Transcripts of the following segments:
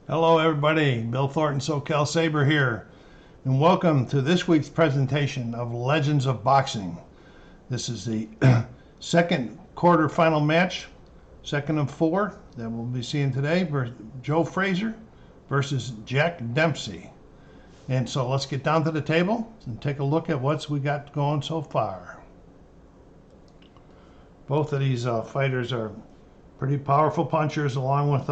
Hello everybody, Bill Thornton, SoCal Saber here, and welcome to this week's presentation of Legends of Boxing. This is the second quarterfinal match, second of four that we'll be seeing today, Joe Frazier versus Jack Dempsey. And so let's get down to the table and take a look at what we got going so far. Both of these fighters are pretty powerful punchers, along with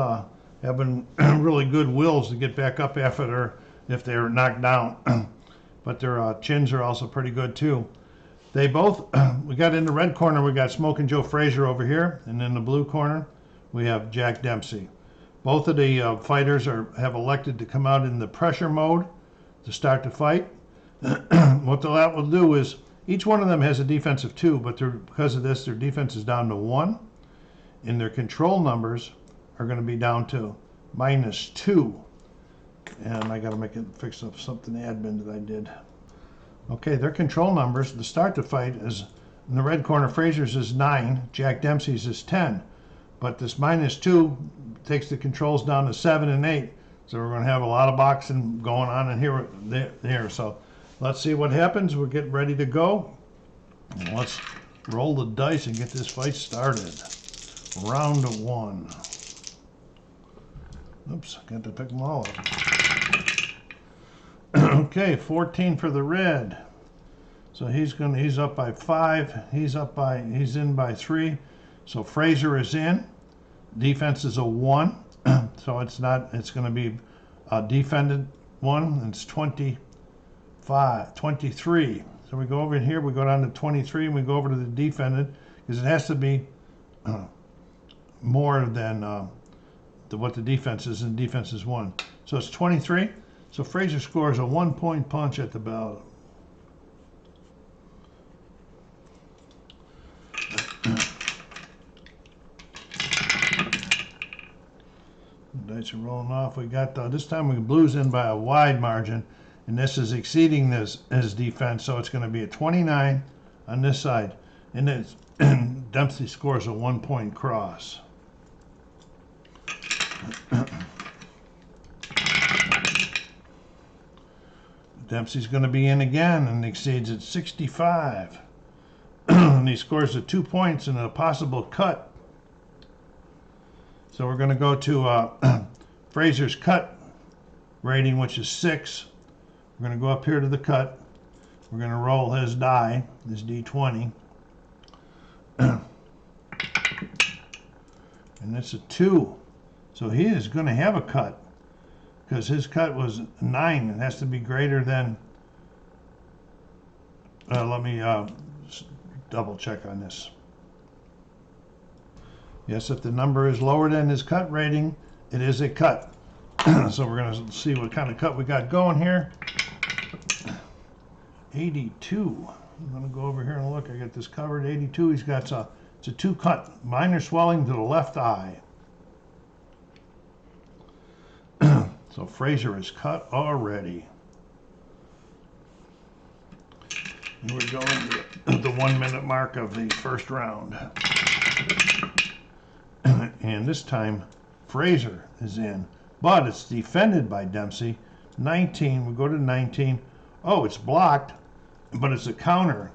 having really good wills to get back up after if they're knocked down. But their chins are also pretty good too. They both, we got in the red corner, we got Smoking Joe Frazier over here, and in the blue corner, we have Jack Dempsey. Both of the fighters have elected to come out in the pressure mode to start the fight. What that will do is, each one of them has a defense of 2, but because of this, their defense is down to 1, and their control numbers are going to be down to -2. And I got to fix up something admin that I did. Okay, their control numbers to start the fight is, in the red corner, Frazier's is 9, Jack Dempsey's is 10. But this -2 takes the controls down to 7 and 8. So we're going to have a lot of boxing going on in here. So let's see what happens. We're getting ready to go. And let's roll the dice and get this fight started. Round 1. Oops, got to pick them all up. Okay, 14 for the red. So he's up by 5. He's in by 3. So Frazier is in. Defense is a 1. So it's going to be a defended 1. It's 23. So we go over here, we go down to 23, and we go over to the defended, because it has to be more than what the defense is, and defense is 1. So it's 23. So Frazier scores a 1-point punch at the bell. Dice are rolling off. We got this time we blues in by a wide margin, and this is exceeding his defense, so it's going to be a 29 on this side, and Dempsey scores a 1-point cross. Dempsey's going to be in again and exceeds at 65. And he scores the 2 points and a possible cut. So we're going to go to Frazier's cut rating, which is 6. We're going to go up here to the cut. We're going to roll his die, his D20. And it's a 2. So he is going to have a cut, because his cut was 9. It has to be greater than, let me double check on this. Yes, if the number is lower than his cut rating, it is a cut. So we're going to see what kind of cut we got going here. 82. I'm going to go over here and look. I got this covered. 82. He's got it's a 2 cut. Minor swelling to the left eye. So Frazier is cut already. And we're going to the 1-minute mark of the first round. And this time Frazier is in, but it's defended by Dempsey. 19, we go to 19. Oh, it's blocked, but it's a counter.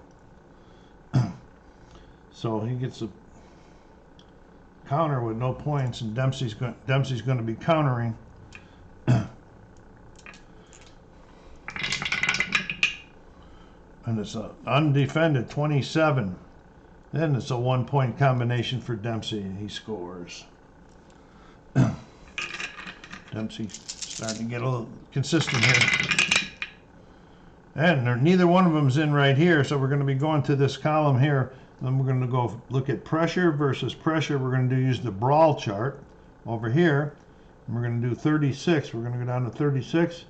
So he gets a counter with no points, and Dempsey's going to be countering. And it's an undefended 27. Then it's a 1-point combination for Dempsey, and he scores. Dempsey starting to get a little consistent here. And neither one of them's in right here, so we're going to be going to this column here. Then we're going to go look at pressure versus pressure. We're going to use the brawl chart over here. And we're going to do 36. We're going to go down to 36.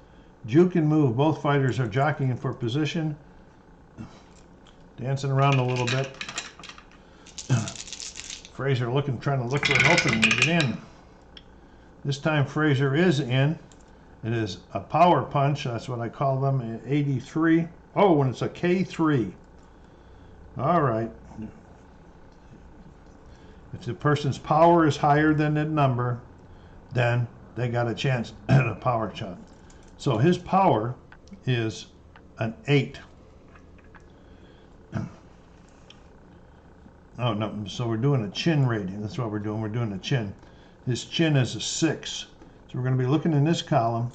Juke and move. Both fighters are jockeying for position. Dancing around a little bit. Frazier trying to look for an opening to get in. This time Frazier is in. It is a power punch. That's what I call them. 83. Oh, and it's a K3. All right. If the person's power is higher than that number, then they got a chance at a power shot. So his power is an 8. Oh, no, so we're doing a chin rating. That's what we're doing. We're doing a chin. His chin is a 6. So we're going to be looking in this column,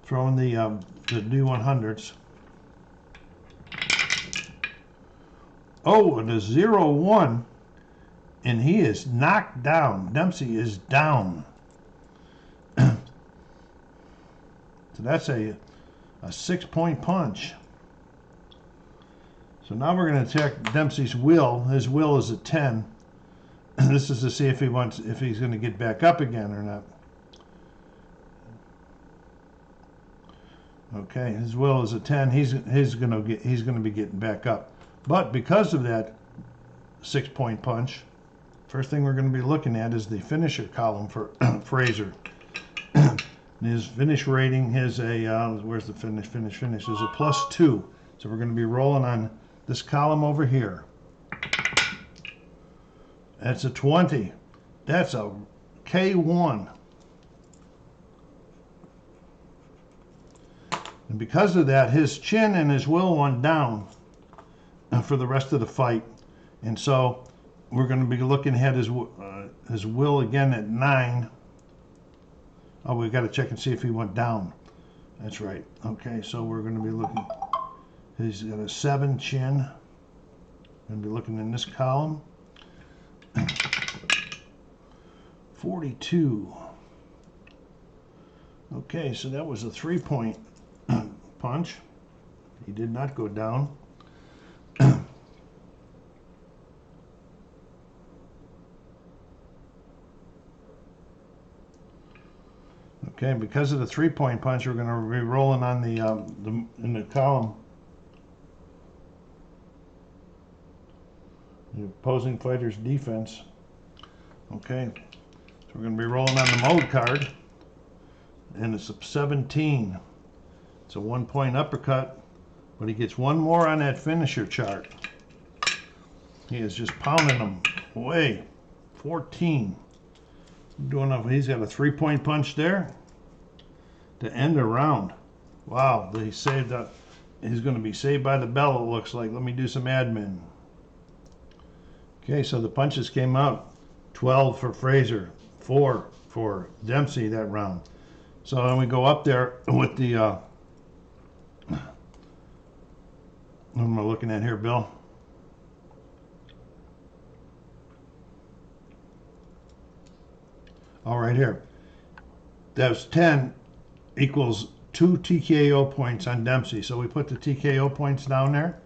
throwing the D100s. Oh, and a 0-1, and he is knocked down. Dempsey is down. So that's a 6-point punch. So now we're going to check Dempsey's will. His will is a 10. This is to see if he's going to get back up again or not. Okay, his will is a 10. He's going to be getting back up. But because of that 6-point punch, first thing we're going to be looking at is the finisher column for Frazier. His finish rating is a where's the finish is a +2. So we're going to be rolling on this column over here. That's a 20. That's a K1. And because of that, his chin and his will went down for the rest of the fight. And so we're going to be looking at his will again at 9. Oh, we've got to check and see if he went down. That's right. Okay, so we're going to be looking. He's got a 7 chin. Going to be looking in this column. 42. Okay, so that was a 3-point punch. He did not go down. Okay, because of the 3-point punch, we're going to be rolling on in the column. The opposing fighter's defense. Okay, so we're going to be rolling on the mode card, and it's a 17. It's a 1-point uppercut, but he gets one more on that finisher chart. He is just pounding him away. 14. He's got a 3-point punch there to end the round. Wow, he saved that. He's going to be saved by the bell, it looks like. Let me do some admin. Okay, so the punches came out. 12 for Frazier, 4 for Dempsey that round. So then we go up there with the what am I looking at here, Bill? All right, here. That's 10 equals 2 TKO points on Dempsey. So we put the TKO points down there.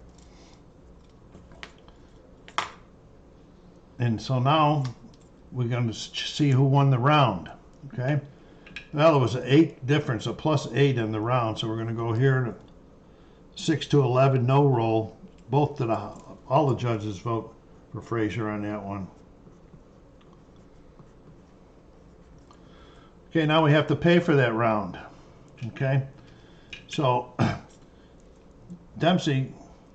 And so now we're going to see who won the round. Okay. Well, it was an 8 difference, a +8 in the round. So we're going to go here to 6-11, no roll. All the judges vote for Frazier on that one. Okay, now we have to pay for that round. Okay, so Dempsey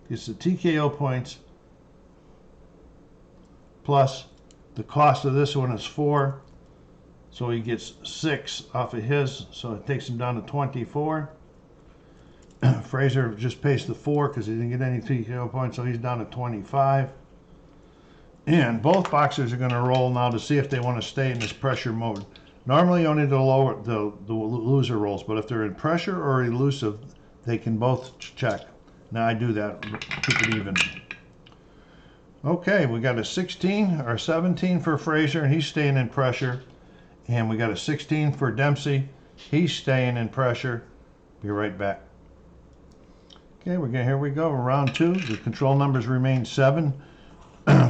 gets the TKO points plus the cost of this one is 4, so he gets 6 off of his, so it takes him down to 24. Frazier just pays the 4 because he didn't get any TKO points, so he's down to 25. And both boxers are going to roll now to see if they want to stay in this pressure mode. Normally only the loser rolls, but if they're in pressure or elusive, they can both check. Now I do that, keep it even. Okay, we got a 16 or 17 for Frazier, and he's staying in pressure. And we got a 16 for Dempsey. He's staying in pressure. Be right back. Okay, here we go. Round 2. The control numbers remain 7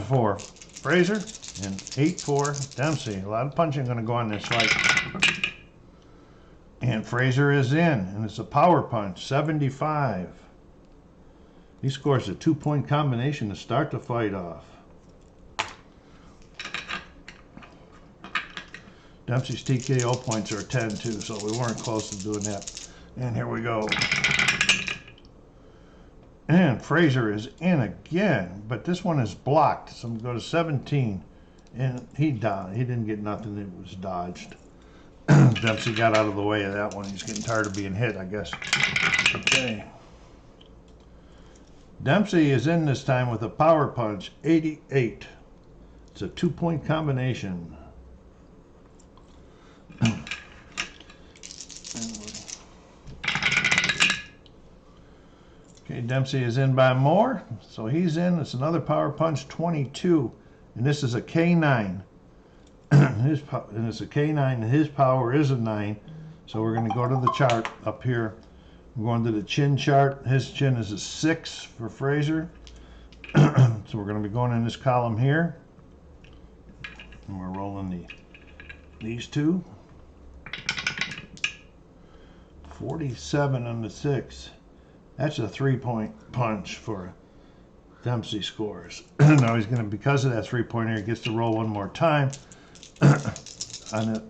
for Frazier and 8 for Dempsey. A lot of punching going to go on this fight. And Frazier is in, and it's a power punch, 75. He scores a 2-point combination to start the fight off. Dempsey's TKO points are 10 too, so we weren't close to doing that. And here we go. And Frazier is in again, but this one is blocked. So I'm going to go to 17, and he didn't get nothing that was dodged. Dempsey got out of the way of that one. He's getting tired of being hit, I guess. Okay. Dempsey is in this time with a power punch, 88. It's a 2-point combination. Okay, Dempsey is in by more, so he's in. It's another power punch, 22, and this is a K9. And it's a K9, and his power is a 9. So we're going to go to the chart up here. We're going to the chin chart. His chin is a 6 for Frazier. So we're going to be going in this column here, and we're rolling these two. 47 on the 6. That's a 3-point punch for Dempsey scores. Now he's going to, because of that 3-pointer, he gets to roll one more time on it.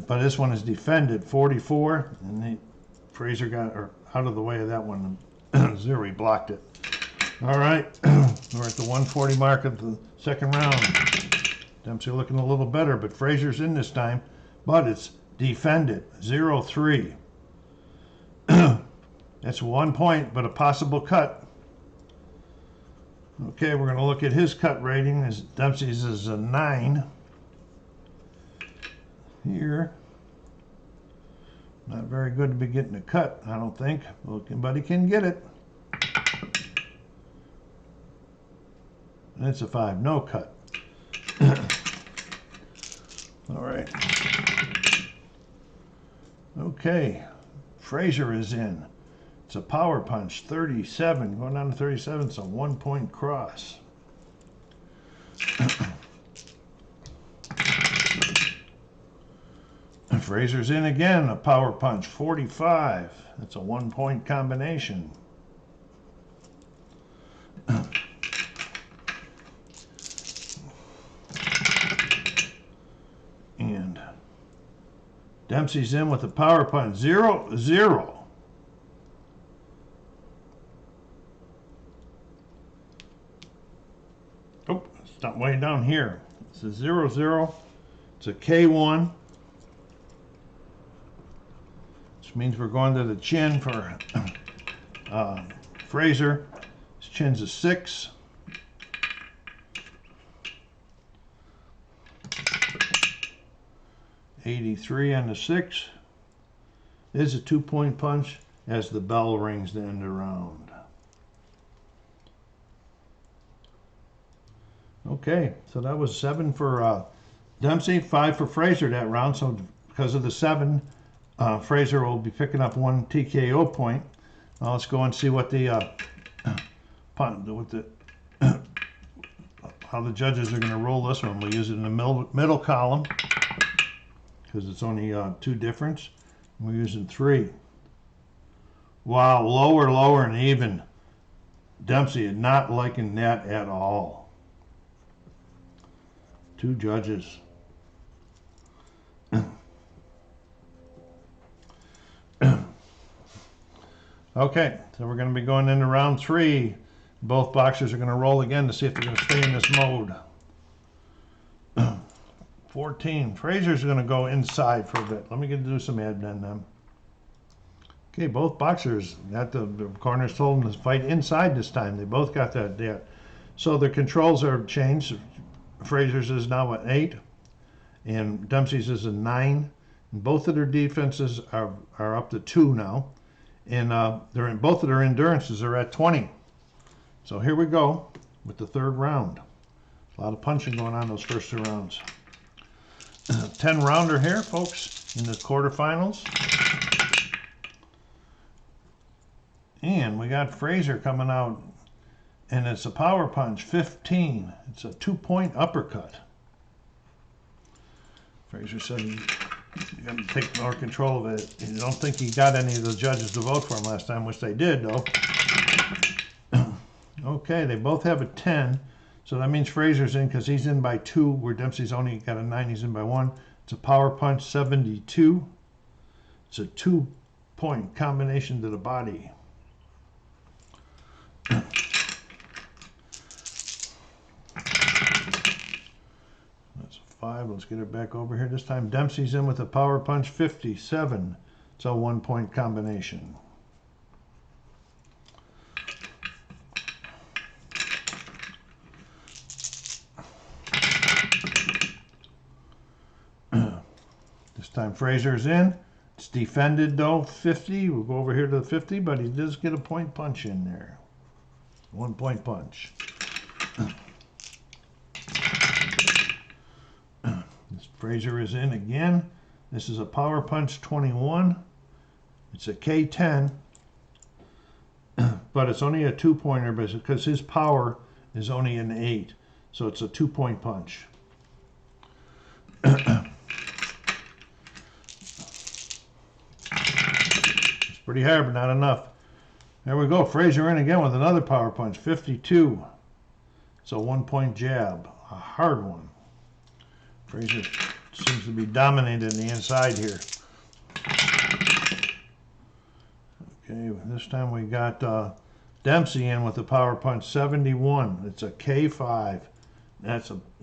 But this one is defended, 44, and Frazier got out of the way of that one. 0, he blocked it. All right, we're at the 140 mark of the second round. Dempsey looking a little better, but Frazier's in this time, but it's defended, 0-3. That's 1 point, but a possible cut. Okay, we're going to look at his cut rating. Dempsey's is a 9. Here. Not very good to be getting a cut, I don't think. But he can get it. And it's a 5, no cut. All right. Okay, Frazier is in. It's a power punch, 37, going down to 37. It's a 1-point cross. Frazier's in again, a power punch, 45. That's a 1-point combination. And Dempsey's in with a power punch, 0-0. Oh, it's not way down here. It's a 0-0. It's a K1. Which means we're going to the chin for Frazier. His chin's a 6. $83 on the 6. It is a 2-point punch as the bell rings to end the round. Okay, so that was 7 for Dempsey, 5 for Frazier that round. So because of the 7, Frazier will be picking up 1 TKO point. Now let's go and see what how the judges are going to roll this one. We'll use it in the middle column because it's only 2 difference. We're using 3. Wow, lower, and even. Dempsey is not liking that at all. 2 judges. Okay, so we're going to be going into round 3. Both boxers are going to roll again to see if they're going to stay in this mode. 14. Frazier's going to go inside for a bit. Let me do some admin then. Okay, both boxers got the corners told them to fight inside this time. They both got that. So the controls are changed. Frazier's is now an 8, and Dempsey's is a 9. And both of their defenses are up to 2 now. And both of their endurances are at 20. So here we go with the 3rd round. A lot of punching going on those first 2 rounds. 10 rounder here, folks, in the quarterfinals. And we got Frazier coming out, and it's a power punch, 15. It's a 2-point uppercut. Frazier said you got to take more control of it. You don't think he got any of the judges to vote for him last time, which they did, though. Okay, they both have a 10. So that means Frazier's in because he's in by 2, where Dempsey's only got a 9, he's in by 1. It's a power punch, 72. It's a 2-point combination to the body. That's a 5. Let's get it back over here. This time Dempsey's in with a power punch 57. It's a 1-point combination. This time Frazier's in. It's defended though, 50. We'll go over here to the 50, but he does get a point punch in there. 1-point punch. This Frazier is in again. This is a power punch 21. It's a K10, but it's only a 2-pointer because his power is only an 8. So it's a 2-point punch. It's pretty hard, but not enough. There we go. Frazier in again with another power punch, 52. It's a 1-point jab, a hard one. Frazier seems to be dominating the inside here. Okay, this time we got Dempsey in with a power punch 71. It's a K5.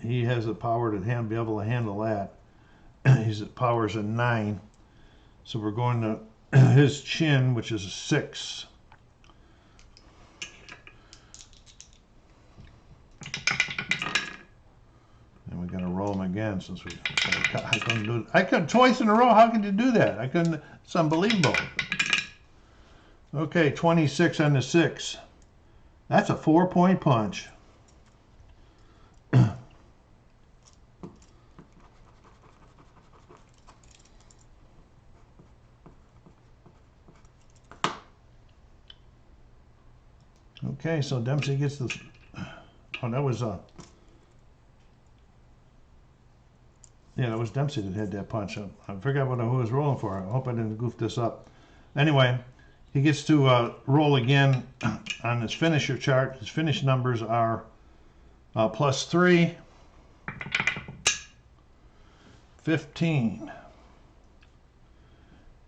He has the power to be able to handle that. His power's a 9. So we're going to his chin, which is a 6. And we got to roll him again since I couldn't do it. I couldn't twice in a row. How could you do that? I couldn't. It's unbelievable. Okay, 26 on the 6. That's a 4-point punch. Okay, so Dempsey gets the. Oh, that was yeah, that was Dempsey that had that punch. I forgot who I was rolling for. I hope I didn't goof this up. Anyway, he gets to roll again on his finisher chart. His finish numbers are +3, 15.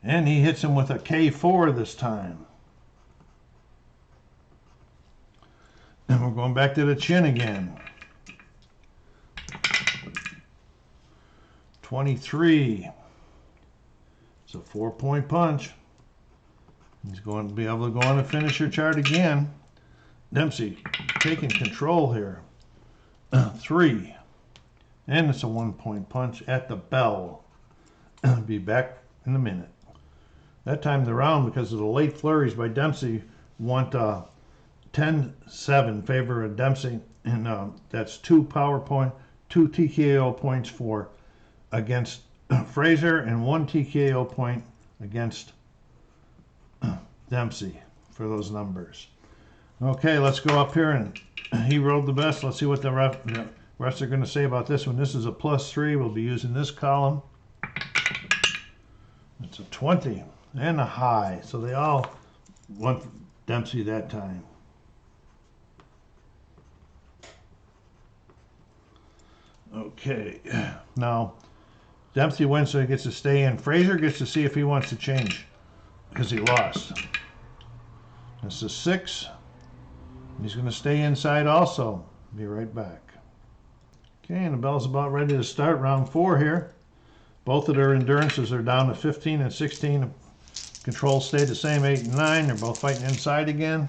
And he hits him with a K4 this time. And we're going back to the chin again. 23. It's a 4-point punch. He's going to be able to go on the finisher chart again. Dempsey taking control here. 3. And it's a 1-point punch at the bell. Be back in a minute. That time the round, because of the late flurries by Dempsey, went 10-7 in favor of Dempsey. And that's 2 TKO points for against Frazier and 1 TKO point against Dempsey for those numbers. Okay, let's go up here, and he rolled the best. Let's see what the refs are going to say about this one. This is a +3. We'll be using this column. It's a 20 and a high, so they all want Dempsey that time. Okay, now Dempsey wins, so he gets to stay in. Frazier gets to see if he wants to change because he lost. It's a 6. He's going to stay inside also. Be right back. Okay, and the bell's about ready to start round 4 here. Both of their endurances are down to 15 and 16. Controls stay the same, 8 and 9. They're both fighting inside again.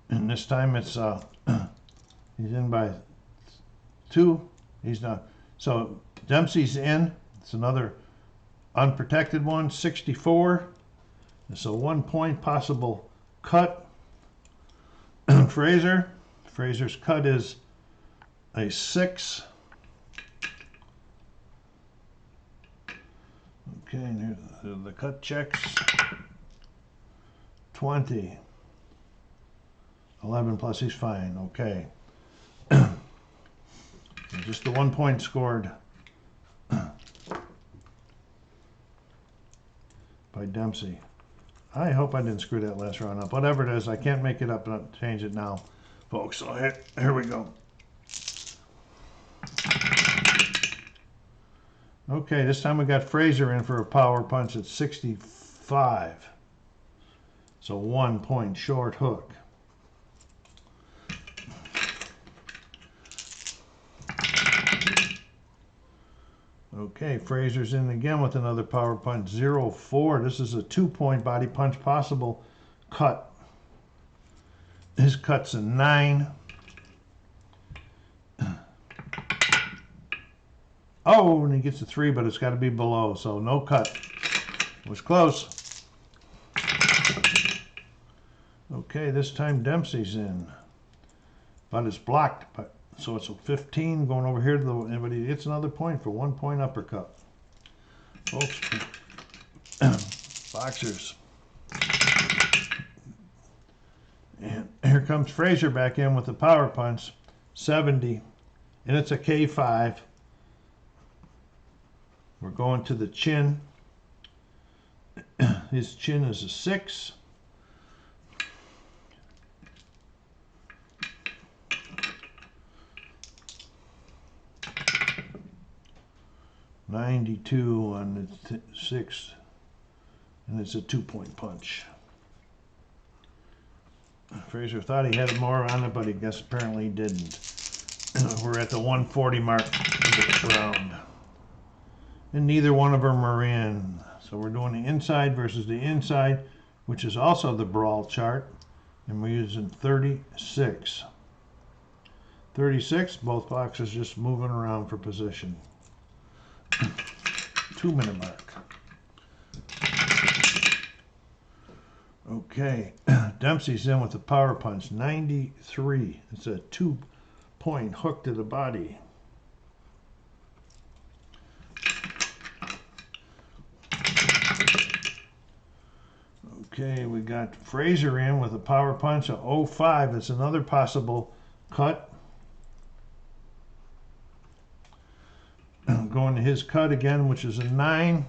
And this time it's he's in by 2. He's not. So Dempsey's in. It's another unprotected one, 64. It's a 1-point possible cut. Frazier's cut is a 6. Okay, and here's the cut checks. 20. 11 plus, he's fine. Okay. Just the 1 point scored by Dempsey. I hope I didn't screw that last round up. Whatever it is, I can't make it up and change it now, folks. So here we go. Okay, this time we got Frazier in for a power punch at 65. So 1 point short hook. Okay, Frazier's in again with another power punch, 0-4. This is a 2-point body punch possible cut. His cut's a 9. Oh, and he gets a 3, but it's got to be below, so no cut. It was close. Okay, this time Dempsey's in. But it's blocked, so it's a 15 going over here to the, but he gets another point for 1-point uppercut. Folks, boxers. And here comes Frazier back in with the power punch, 70, and it's a K5. We're going to the chin. His chin is a 6. .92 on the 6, and it's a 2-point punch. Frazier thought he had more on it, but I guess apparently he didn't. We're at the 140 mark of the round. And neither one of them are in. So we're doing the inside versus the inside, which is also the brawl chart. And we're using 36. 36, both boxers just moving around for position. 2-minute mark. Okay, Dempsey's in with the power punch, 93. It's a 2-point hook to the body. Okay, we got Frazier in with a power punch, a 05. It's another possible cut. Going to his cut again, which is a 9.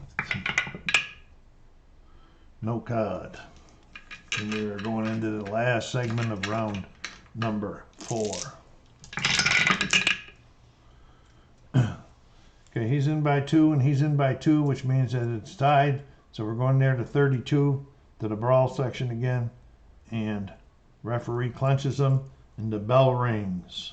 No cut. And we are going into the last segment of round number 4. Okay, he's in by 2 and he's in by 2, which means that it's tied. So we're going there to 32, to the brawl section again. And referee clenches them and the bell rings.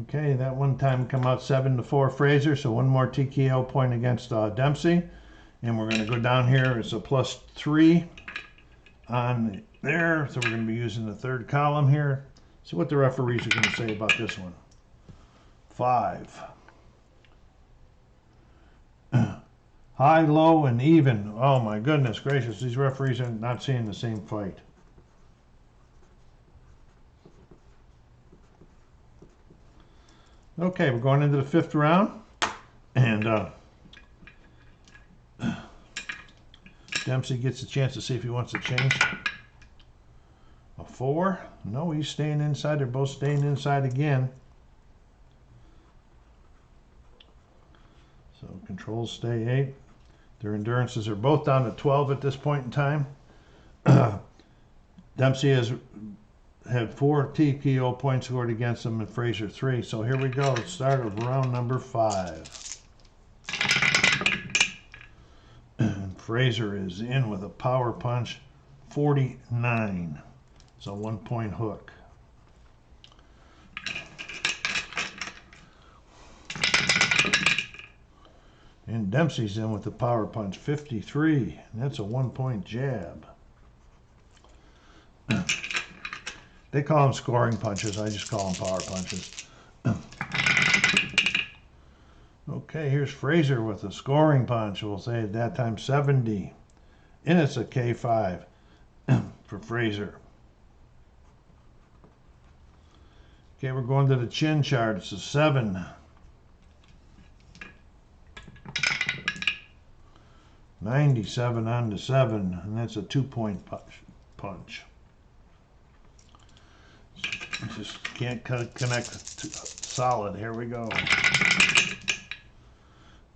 Okay, that one time come out 7-4 Frazier, so one more TKO point against Dempsey. And we're going to go down here. It's a +3 on there, so we're going to be using the third column here. See what the referees are going to say about this one. 5. High, low, and even. Oh my goodness gracious, these referees are not seeing the same fight. Okay, we're going into the 5th round, and Dempsey gets a chance to see if he wants to change. A 4. No, he's staying inside. They're both staying inside again. So controls stay 8. Their endurances are both down to 12 at this point in time. Dempsey has had 4 TKO points scored against him and Frazier 3. So here we go. Start of round number 5. And Frazier is in with a power punch, 49. So 1-point hook. And Dempsey's in with the power punch, 53. And that's a 1-point jab. They call them scoring punches. I just call them power punches. Okay, here's Frazier with a scoring punch. We'll say at that time 70. And it's a K5 for Frazier. Okay, we're going to the chin chart. It's a 7. 97 on the 7, and that's a 2-point punch. Just can't connect solid. Here we go.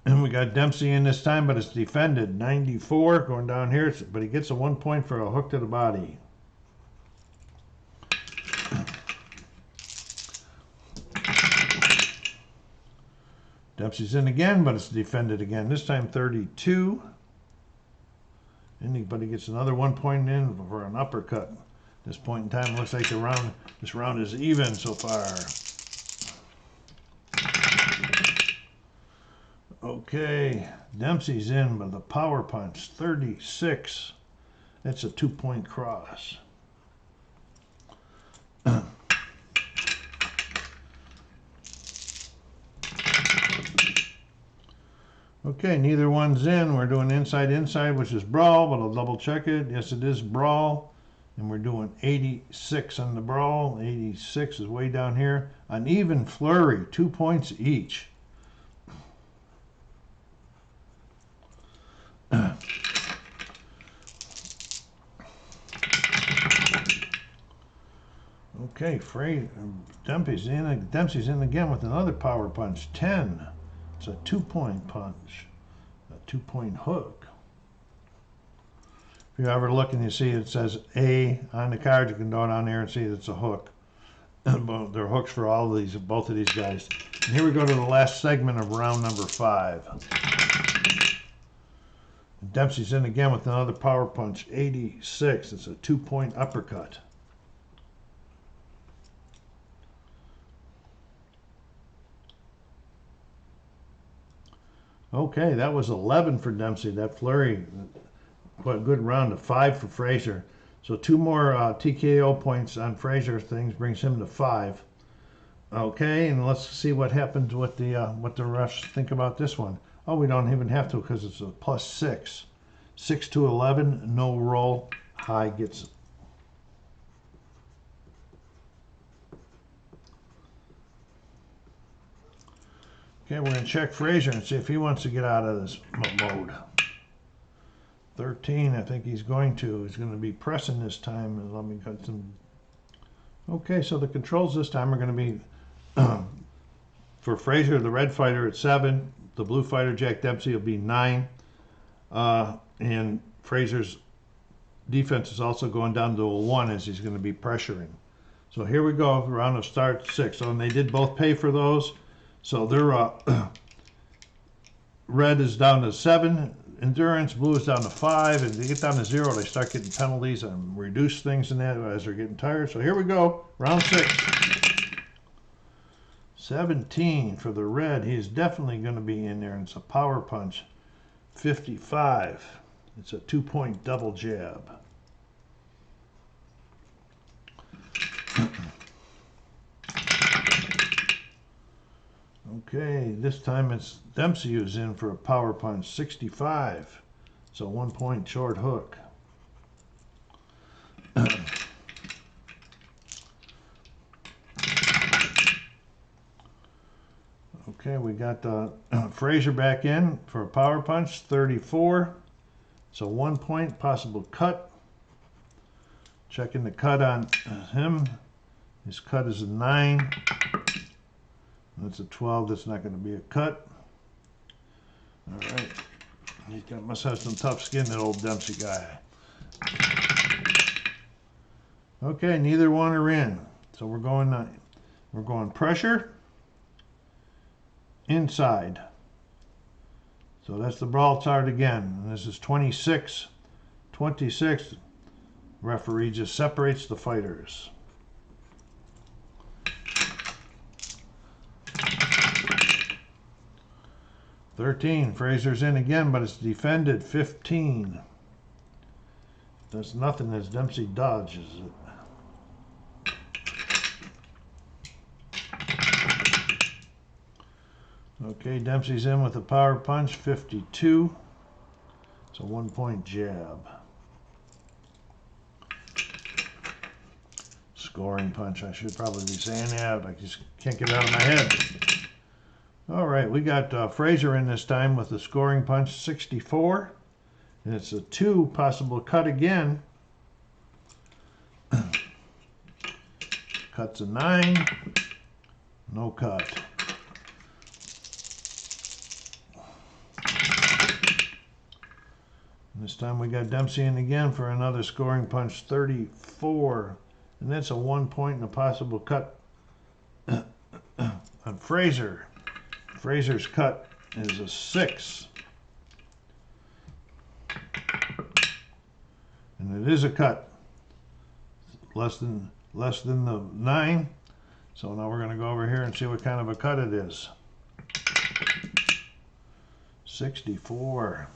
And we got Dempsey in this time, but it's defended. 94 going down here, but he gets a 1 point for a hook to the body. Dempsey's in again, but it's defended again. This time 32. Anybody gets another 1 point in for an uppercut. At this point in time, it looks like this round is even so far. Okay, Dempsey's in with a power punch, 36. That's a 2-point cross. Okay, neither one's in. We're doing inside, which is brawl, but I'll double check it. Yes, it is brawl. And we're doing 86 on the brawl. 86 is way down here. An even flurry, 2 points each. Okay, Dempsey's in again with another power punch, 10. It's a 2-point punch, a 2-point hook. If you ever look and you see it says A on the card, you can go down there and see it's a hook. They're hooks for all of these, both of these guys. And here we go to the last segment of round number 5. Dempsey's in again with another power punch, 86. It's a 2-point uppercut. Okay, that was 11 for Dempsey. That flurry, quite a good round of 5 for Frazier. So 2 more TKO points on Frazier things brings him to 5. Okay, and let's see what happens with the what the refs think about this one. Oh, we don't even have to because it's a +6. 6 to 11, no roll. High gets it. Okay, we're going to check Frazier and see if he wants to get out of this mode. 13, I think he's going to. He's going to be pressing this time. And let me cut some. Okay, so the controls this time are going to be for Frazier, the red fighter at 7. The blue fighter, Jack Dempsey, will be 9. And Frazier's defense is also going down to a 1 as he's going to be pressuring. So here we go, round of start 6. So, and they did both pay for those. So their red is down to 7 endurance, blue is down to 5, and they get down to 0, they start getting penalties and reduce things in that as they're getting tired. So here we go, round 6. 17 for the red. He's definitely going to be in there, and it's a power punch. 55. It's a 2-point double jab. Okay, this time it's Dempsey who's in for a power punch, 65. It's a 1-point short hook. Okay, we got Frazier back in for a power punch, 34. It's a 1-point possible cut. Checking the cut on him. His cut is a 9. That's a 12. That's not going to be a cut. All right. He must have some tough skin, that old Dempsey guy. Okay, neither one are in. So we're going pressure, inside. So that's the brawl chart again. And this is 26. 26. Referee just separates the fighters. Frazier's in again, but it's defended. 15. Does nothing as Dempsey dodges it. Okay, Dempsey's in with a power punch. 52. It's a 1-point jab. Scoring punch. I should probably be saying that, but I just can't get it out of my head. All right, we got Frazier in this time with the scoring punch, 64. And it's a 2 possible cut again. Cut's a 9. No cut. And this time we got Dempsey in again for another scoring punch, 34. And that's a 1-point and a possible cut on Frazier. Frazier's cut is a 6. And it is a cut. Less than the 9. So now we're going to go over here and see what kind of a cut it is. 64.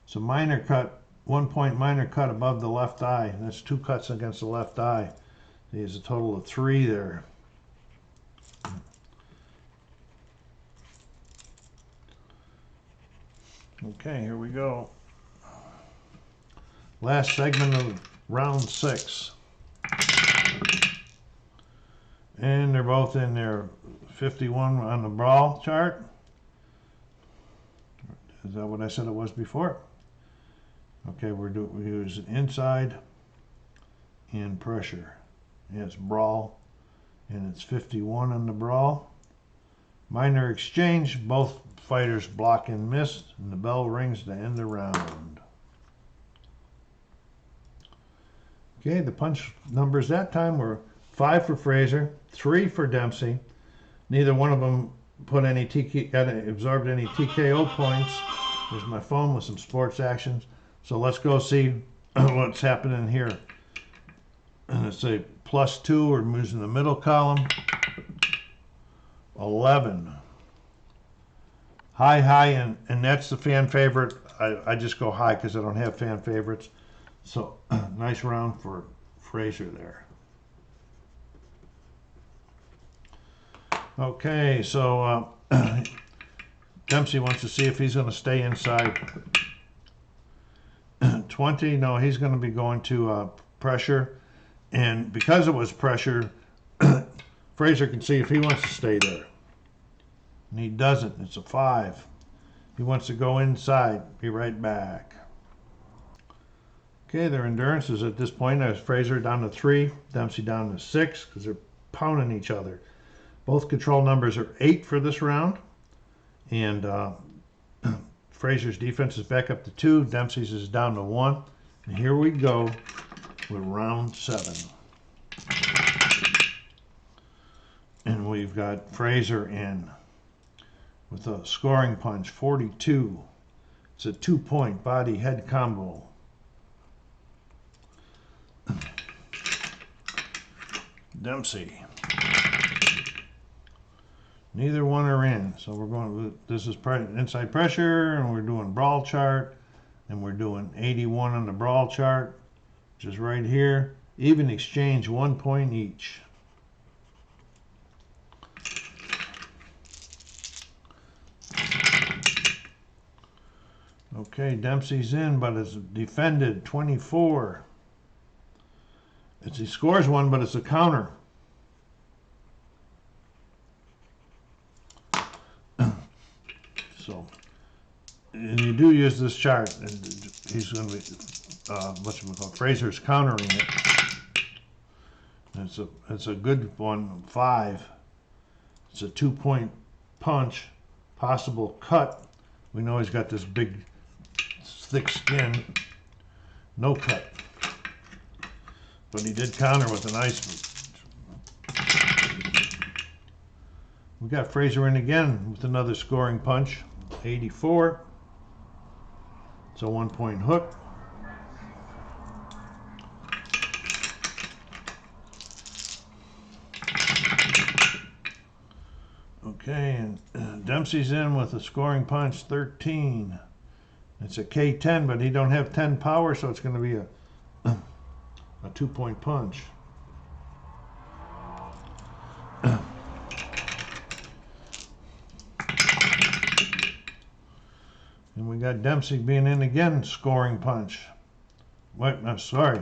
It's a minor cut, 1 point minor cut above the left eye. That's 2 cuts against the left eye. There's a total of 3 there. Okay, here we go. Last segment of round 6. And they're both in their 51 on the brawl chart. Is that what I said it was before? Okay, we use inside and pressure. Yeah, it's brawl, and it's 51 on the brawl. Minor exchange, both fighters block and miss, and the bell rings to end the round. Okay, the punch numbers that time were 5 for Frazier, 3 for Dempsey. Neither one of them put any absorbed any TKO points. There's my phone with some sports actions. So let's go see what's happening here. And it's a +2, we're using the middle column. 11. High, and that's the fan favorite. I just go high because I don't have fan favorites. So nice round for Frazier there. Okay, so Dempsey wants to see if he's going to stay inside. 20, no, he's going to be going to pressure. And because it was pressure, Frazier can see if he wants to stay there. And he doesn't. It's a 5. He wants to go inside. Be right back. Okay, their endurance is at this point. There's Frazier down to 3, Dempsey down to 6 because they're pounding each other. Both control numbers are 8 for this round. And Frazier's defense is back up to 2. Dempsey's is down to 1. And here we go with round 7. And we've got Frazier in with a scoring punch, 42. It's a 2-point body head combo. Dempsey. Neither one are in, so we're going. This is inside pressure, and we're doing brawl chart, and we're doing 81 on the brawl chart, which is right here. Even exchange, 1 point each. Okay, Dempsey's in, but it's defended, 24. He scores 1, but it's a counter. So, and you do use this chart, and he's going to be, Frazier's countering it. It's a good one, 5. It's a 2-point punch, possible cut. We know he's got this big, thick skin, no cut. But he did counter with a nice. We got Frazier in again with another scoring punch, 84. It's a 1-point hook. Okay, and Dempsey's in with a scoring punch, 13. It's a K10, but he don't have 10 power, so it's going to be a 2-point punch. And we got Dempsey being in again, scoring punch. What? I'm sorry.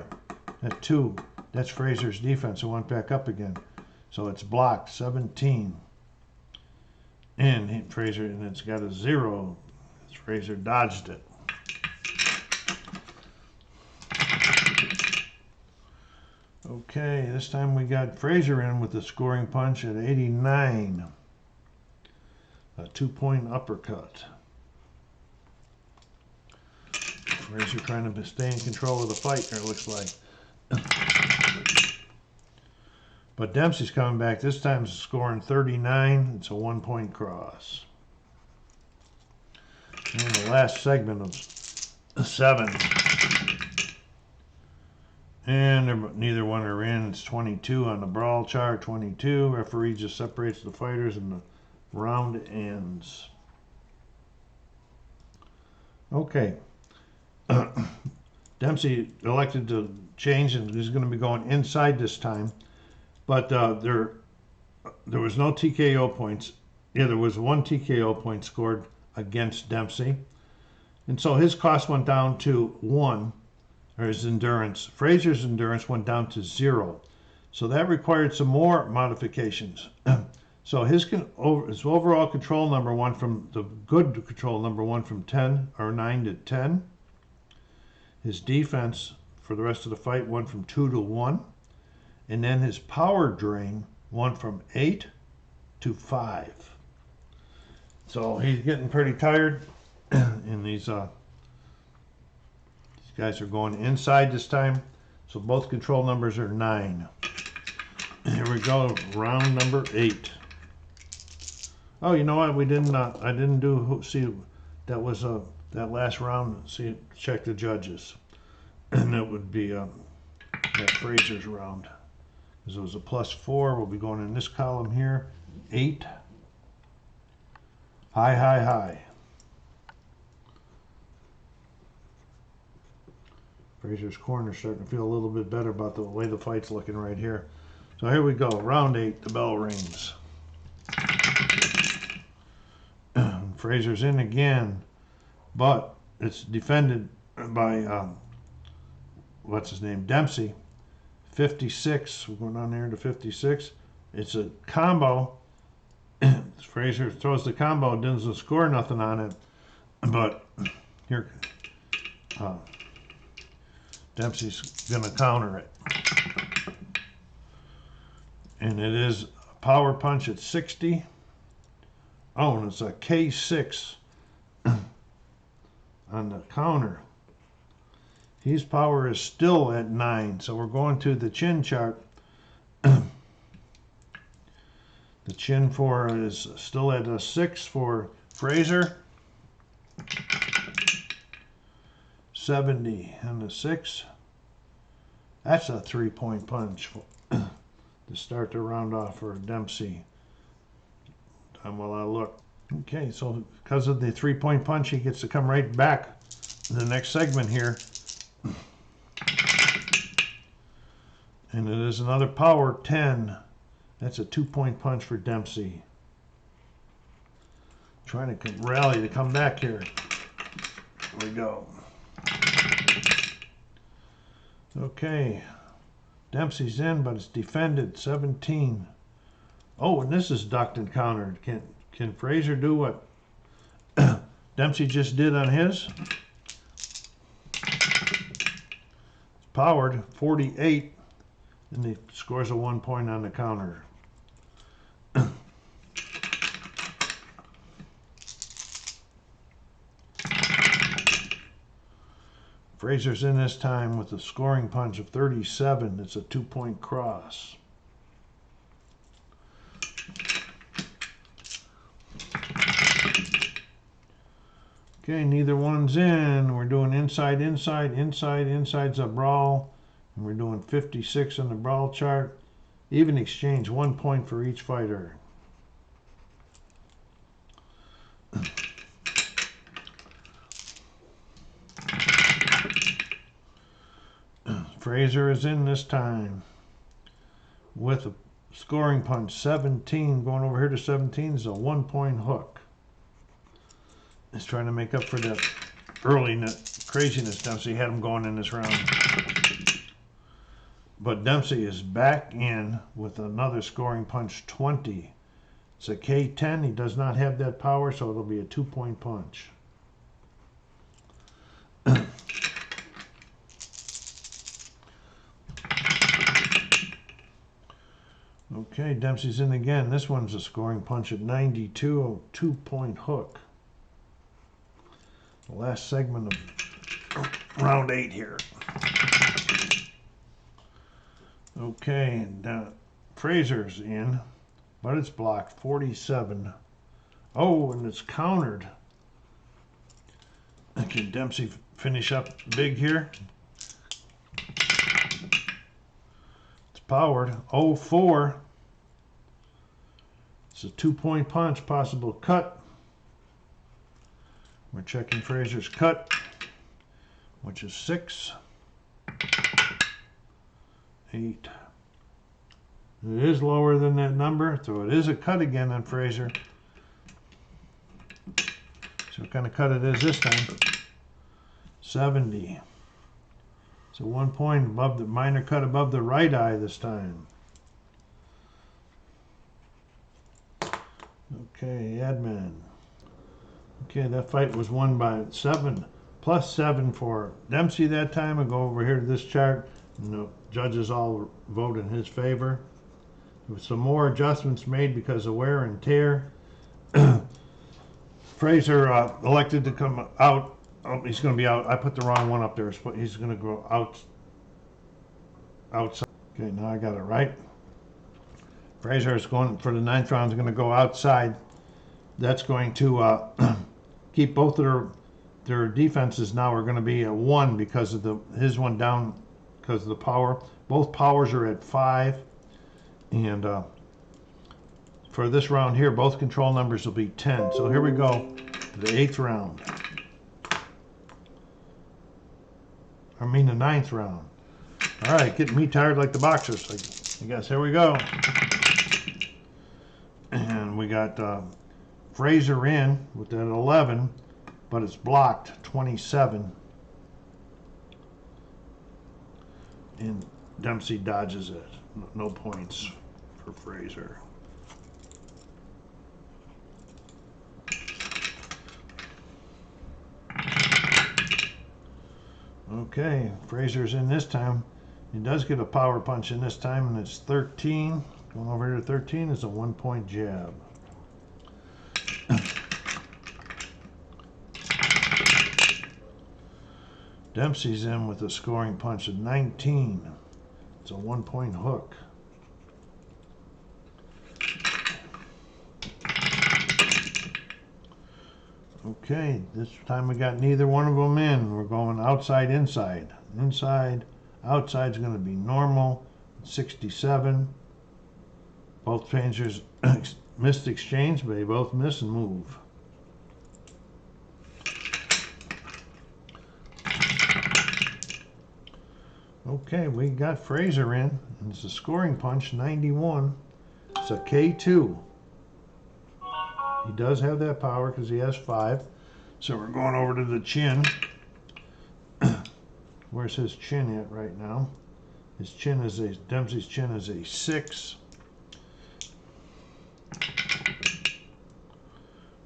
At 2. That's Frazier's defense. It went back up again. So it's blocked, 17. And Frazier, and it's got a 0. Frazier dodged it. Okay, this time we got Frazier in with the scoring punch at 89. A 2-point uppercut. Frazier trying to stay in control of the fight, it looks like. But Dempsey's coming back. This time scoring 39. It's a 1-point cross. And the last segment of 7. And neither one are in. It's 22 on the brawl chart. 22. Referee just separates the fighters and the round ends. Okay. Dempsey elected to change and he's going to be going inside this time. But there was no TKO points. Yeah, there was one TKO point scored against Dempsey. And so his cost went down to 1, or his endurance. Frazier's endurance went down to 0. So that required some more modifications. So his overall control number went from the good control number went from 10 or 9 to 10. His defense for the rest of the fight went from 2 to 1. And then his power drain went from 8 to 5. So he's getting pretty tired. And these guys are going inside this time. So both control numbers are 9. Here we go, round number 8. Oh, you know what? We didn't. I didn't do. See, that was that last round. See, check the judges, and it would be that Frazier's round, because it was a +4. We'll be going in this column here. 8. High, high, high. Frazier's corner starting to feel a little bit better about the way the fight's looking right here. So here we go, round 8. The bell rings. Frazier's in again, but it's defended by what's his name, Dempsey. 56. We're going down there to 56. It's a combo. Frazier throws the combo, doesn't score nothing on it, but here Dempsey's going to counter it. And it is a power punch at 60. Oh, and it's a K6 on the counter. His power is still at 9, so we're going to the chin chart. The chin for is still at a 6 for Frazier. 70 and a 6. That's a 3-point punch to start the round off for Dempsey. Time while I look. Okay, so because of the 3-point punch, he gets to come right back in the next segment here. And it is another power 10. That's a 2-point punch for Dempsey. Trying to rally to come back here. Here we go. Okay. Dempsey's in, but it's defended. 17. Oh, and this is ducked and countered. Can Frazier do what Dempsey just did on his? It's powered 48, and he scores a 1 point on the counter. Frazier's in this time with a scoring punch of 37. It's a 2-point cross. Okay, neither one's in. We're doing inside, inside, inside. Inside's a brawl. And we're doing 56 on the brawl chart. Even exchange, 1 point for each fighter. Frazier is in this time with a scoring punch 17. Going over here to 17 is a 1-point hook. He's trying to make up for that early craziness Dempsey had him going in this round. But Dempsey is back in with another scoring punch 20. It's a K10. He does not have that power, so it'll be a 2-point punch. Okay, Dempsey's in again. This one's a scoring punch at 92, a 2-point hook. The last segment of round 8 here. Okay, and Frazier's in, but it's blocked 47. Oh, and it's countered. Can Dempsey finish up big here? It's powered 04. It's a 2-point punch, possible cut. We're checking Frazier's cut, which is 6, 8. It is lower than that number, so it is a cut again on Frazier. So what kind of cut it is this time? 70. So 1 point above the minor cut above the right eye this time. Okay, admin. Okay, that fight was won by 7, plus 7 for Dempsey that time. I'll go over here to this chart, and the judges all vote in his favor. There was some more adjustments made because of wear and tear. Frazier elected to come out. Oh, he's going to be out. I put the wrong one up there. He's going to go outside. Okay, now I got it right. Frazier is going for the 9th round. Is going to go outside. That's going to keep both of their defenses now are going to be a 1 because of his one down because of the power. Both powers are at 5, and for this round here, both control numbers will be 10. So here we go, the 8th round. I mean the 9th round. All right, getting me tired like the boxers. I guess here we go. And we got Frazier in with that 11, but it's blocked 27. And Dempsey dodges it. No points for Frazier. Okay, Frazier's in this time. He does get a power punch in this time, and it's 13. Going over here to 13 is a 1-point jab. Dempsey's in with a scoring punch of 19. It's a 1-point hook. Okay, this time we got neither one of them in. We're going outside, inside. Inside, outside's going to be normal, 67. Both changers missed exchange, but they both miss and move. Okay, we got Frazier in. It's a scoring punch, 91. It's a K2. He does have that power because he has 5. So we're going over to the chin. Where's his chin at right now? His chin is Dempsey's chin is a 6.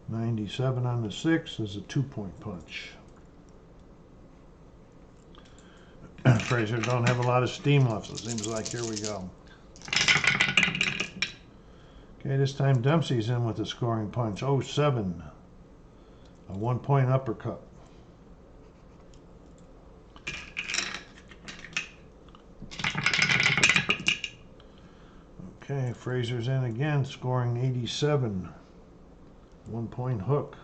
97 on the 6 is a 2-point punch. Frazier don't have a lot of steam left, so it seems like here we go. Okay, this time Dempsey's in with a scoring punch, 07. A 1-point uppercut. Okay, Frazier's in again, scoring 87. 1-point hook.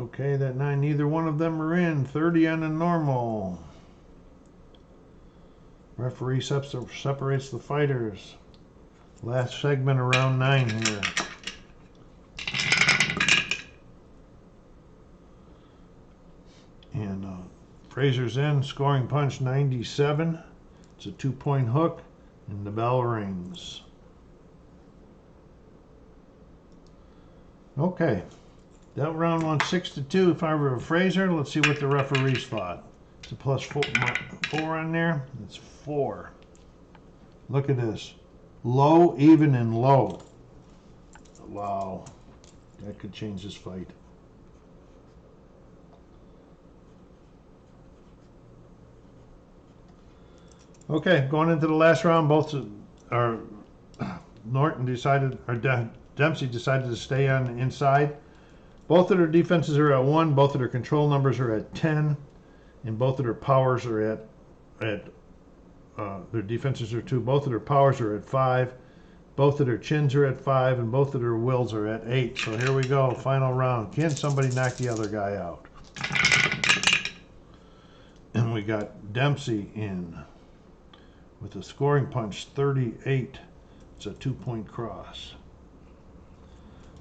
Okay, that 9, neither one of them are in. 30 on the normal. Referee separates the fighters. Last segment around 9 here. And Frazier's in, scoring punch 97. It's a 2-point hook, and the bell rings. Okay, that round won 6-2 in favor of Frazier. Let's see what the referees thought. It's a plus 4 on there. It's 4. Look at this. Low, even, and low. Wow. That could change this fight. Okay, going into the last round, both are Dempsey decided to stay on the inside. Both of their defenses are at 1, both of their control numbers are at 10, and both of their powers are at their defenses are 2, both of their powers are at 5, both of their chins are at 5, and both of their wills are at 8. So here we go, final round. Can somebody knock the other guy out? And we got Dempsey in with a scoring punch, 38. It's a 2-point cross.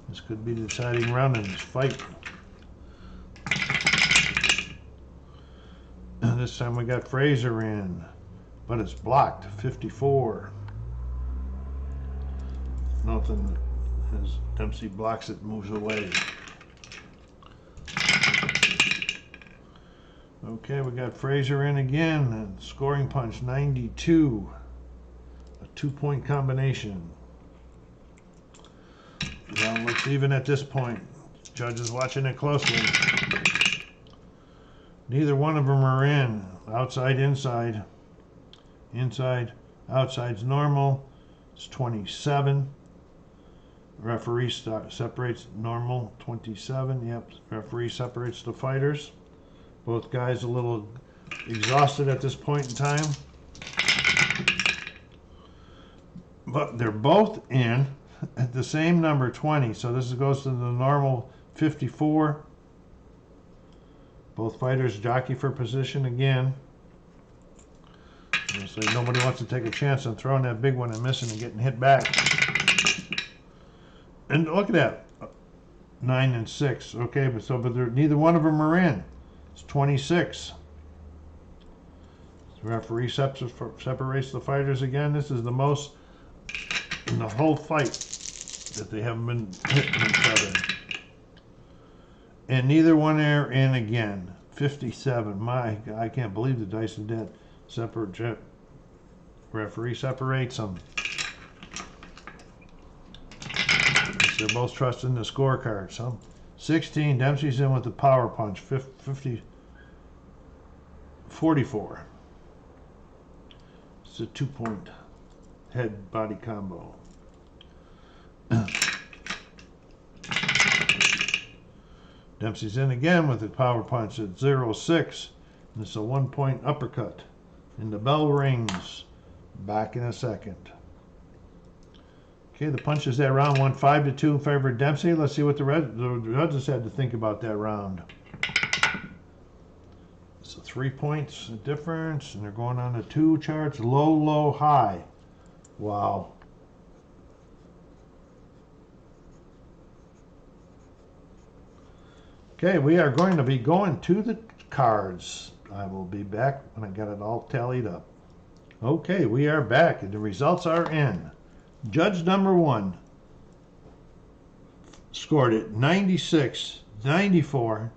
This could be the deciding round in this fight. And this time we got Frazier in, but it's blocked, 54. Nothing as Dempsey blocks it, moves away. Okay, we got Frazier in again, and scoring punch 92. A 2-point combination. Round looks even at this point. Judge is watching it closely. Neither one of them are in. Outside, inside. Inside, outside's normal. It's 27. Referee separates normal, 27. Yep, referee separates the fighters. Both guys a little exhausted at this point in time. But they're both in at the same number, 20. So this goes to the normal 54. Both fighters jockey for position again. So nobody wants to take a chance on throwing that big one and missing and getting hit back. And look at that, 9 and 6. Okay, but neither one of them are in. It's 26. The referee separates the fighters again. This is the most in the whole fight that they haven't been hitting each other. And neither one are in again. 57. My God, I can't believe the dice are dead. Referee separates them. They're both trusting the scorecards. Huh? 16. Dempsey's in with the power punch. 44. It's a 2-point head body combo. Dempsey's in again with the power punch at 0-6. And it's a 1-point uppercut. And the bell rings. Back in a second. Okay, the punches that round went 5-2 in favor of Dempsey. Let's see what the judges had to think about that round. So 3 points difference, and they're going on the 2 charts. Low, low, high. Wow. Okay, we are going to be going to the cards. I will be back when I got it all tallied up. Okay, we are back, and the results are in. Judge number 1 scored it 96-94.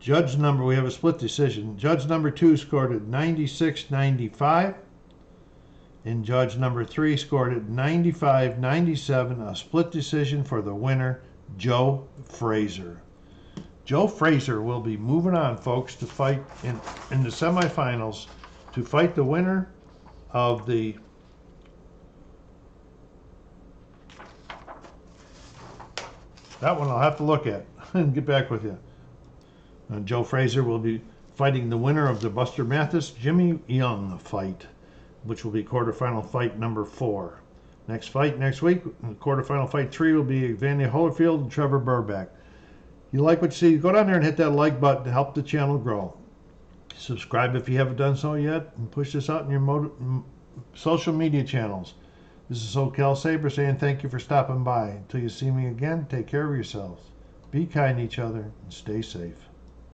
We have a split decision. Judge number 2 scored it 96-95. And judge number 3 scored it 95-97. A split decision for the winner, Joe Frazier. Joe Frazier will be moving on, folks, to fight in the semifinals to fight the winner of the that one I'll have to look at and get back with you. Joe Frazier will be fighting the winner of the Buster Mathis Jimmy Young fight, which will be quarterfinal fight number 4. Next fight next week, quarterfinal fight 3 will be Evander Holyfield and Trevor Burback. You like what you see, go down there and hit that like button to help the channel grow. Subscribe if you haven't done so yet, and push this out in your social media channels. This is SoCal Saber saying thank you for stopping by. Until you see me again, take care of yourselves. Be kind to each other and stay safe.